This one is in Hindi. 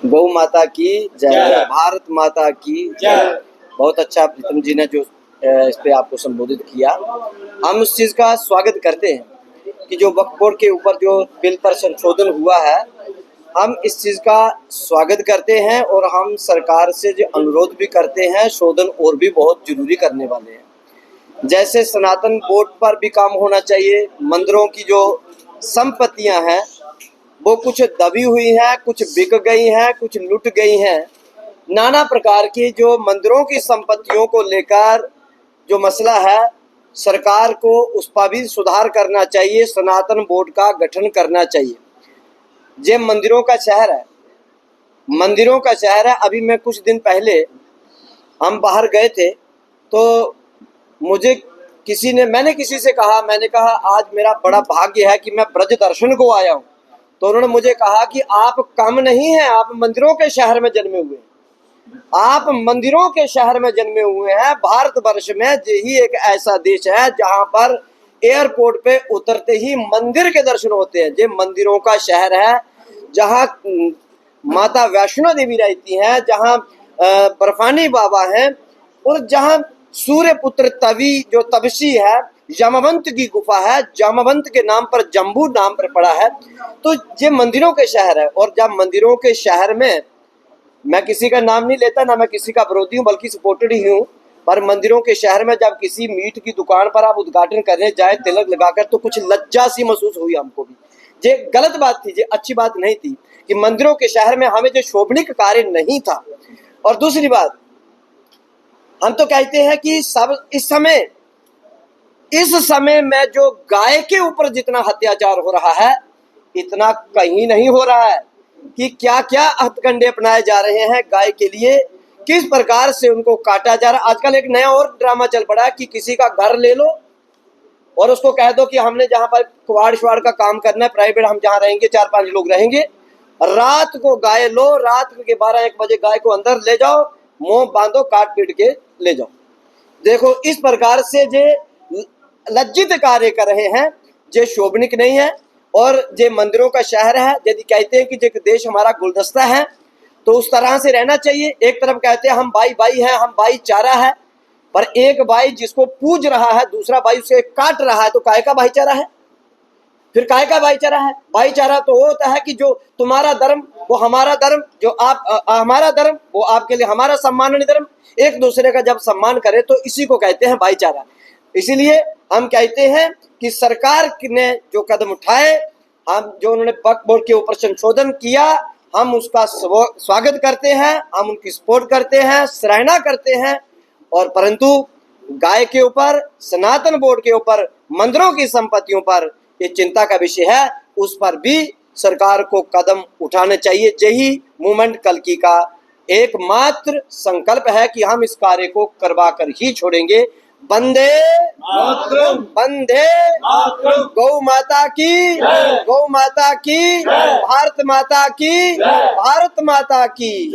गौ माता की जय, भारत माता की जय। बहुत अच्छा प्रीतम जी ने जो इस पे आपको संबोधित किया, हम उस चीज़ का स्वागत करते हैं कि जो वक्फ बोर्ड के ऊपर जो बिल पर संशोधन हुआ है, हम इस चीज़ का स्वागत करते हैं और हम सरकार से जो अनुरोध भी करते हैं, शोधन और भी बहुत जरूरी करने वाले हैं। जैसे सनातन बोर्ड पर भी काम होना चाहिए। मंदिरों की जो संपत्तियां हैं वो कुछ दबी हुई हैं, कुछ बिक गई हैं, कुछ लुट गई हैं। नाना प्रकार की जो मंदिरों की संपत्तियों को लेकर जो मसला है, सरकार को उस पर भी सुधार करना चाहिए, सनातन बोर्ड का गठन करना चाहिए। ये मंदिरों का शहर है, मंदिरों का शहर है। अभी मैं कुछ दिन पहले हम बाहर गए थे तो मुझे मैंने किसी से कहा, मैंने कहा आज मेरा बड़ा भाग्य है कि मैं ब्रज दर्शन को आया हूँ। तो उन्होंने मुझे कहा कि आप कम नहीं हैं, आप मंदिरों के शहर में जन्मे हुए हैं, आप मंदिरों के शहर में जन्मे हुए हैं। भारतवर्ष में यही एक ऐसा देश है जहां पर एयरपोर्ट पे उतरते ही मंदिर के दर्शन होते हैं। ये मंदिरों का शहर है, जहां माता वैष्णो देवी रहती हैं, जहां बर्फानी बाबा हैं और जहां सूर्य पुत्र तवी जो तपसी है, जामवंत की गुफा है, जामवंत के नाम पर जम्बू नाम पर पड़ा है। तो ये मंदिरों के शहर है। और जब मंदिरों के शहर में, मैं किसी का नाम नहीं लेता, ना मैं किसी का विरोधी हूँ बल्कि सपोर्टेड ही हूँ, पर मंदिरों के शहर में जब किसी मीट की दुकान पर आप उद्घाटन करने जाए तिलक लगाकर, तो कुछ लज्जा सी महसूस हुई हमको भी। ये गलत बात थी, ये अच्छी बात नहीं थी कि मंदिरों के शहर में हमें जो शोभनीय कार्य नहीं था। और दूसरी बात, हम तो कहते हैं कि सब इस समय में जो गाय के ऊपर जितना अत्याचार हो रहा है, इतना कहीं नहीं हो रहा है। कि क्या क्या हथकंडे अपनाए जा रहे हैं गाय के लिए, किस प्रकार से उनको काटा जा रहा है। आजकल एक नया और ड्रामा चल पड़ा है कि किसी का घर ले लो और उसको कह दो कि हमने जहां पर कुवाड़ शुवाड़ का काम करना है, प्राइवेट, हम जहां रहेंगे 4-5 लोग रहेंगे, रात को गाय लो, रात के 12-1 बजे गाय को अंदर ले जाओ, मुंह बांधो, काट पीट के ले जाओ। देखो इस प्रकार से जे लज्जित कार्य कर रहे हैं, जे शोभनिक नहीं है। और जे मंदिरों का शहर है, यदि कहते हैं कि जे देश हमारा गुलदस्ता है, तो उस तरह से रहना चाहिए। एक तरफ कहते हैं हम भाई भाई हैं, हम भाईचारा है, पर एक भाई जिसको पूज रहा है, दूसरा भाई उसे काट रहा है, तो काय का भाईचारा है? फिर काय का भाईचारा है? भाईचारा तो वो होता है कि जो तुम्हारा धर्म वो हमारा धर्म, जो आप हमारा धर्म वो आपके लिए हमारा सम्माननीय धर्म, एक दूसरे का जब सम्मान करे तो इसी को कहते हैं भाईचारा। इसीलिए हम कहते हैं कि सरकार ने जो कदम उठाए, हम जो उन्होंने वक्फ बोर्ड के ऊपर संशोधन किया, हम उसका स्वागत करते हैं, हम उनकी सपोर्ट करते हैं, सराहना करते हैं। और परंतु गाय के ऊपर, सनातन बोर्ड के ऊपर, मंदिरों की संपत्तियों पर ये चिंता का विषय है, उस पर भी सरकार को कदम उठाने चाहिए। यही मूवमेंट कल्की का एकमात्र संकल्प है कि हम इस कार्य को करवा कर ही छोड़ेंगे। वंदे मातरम, वंदे मातरम, गौ माता की, गौ माता की, भारत माता की, भारत माता की।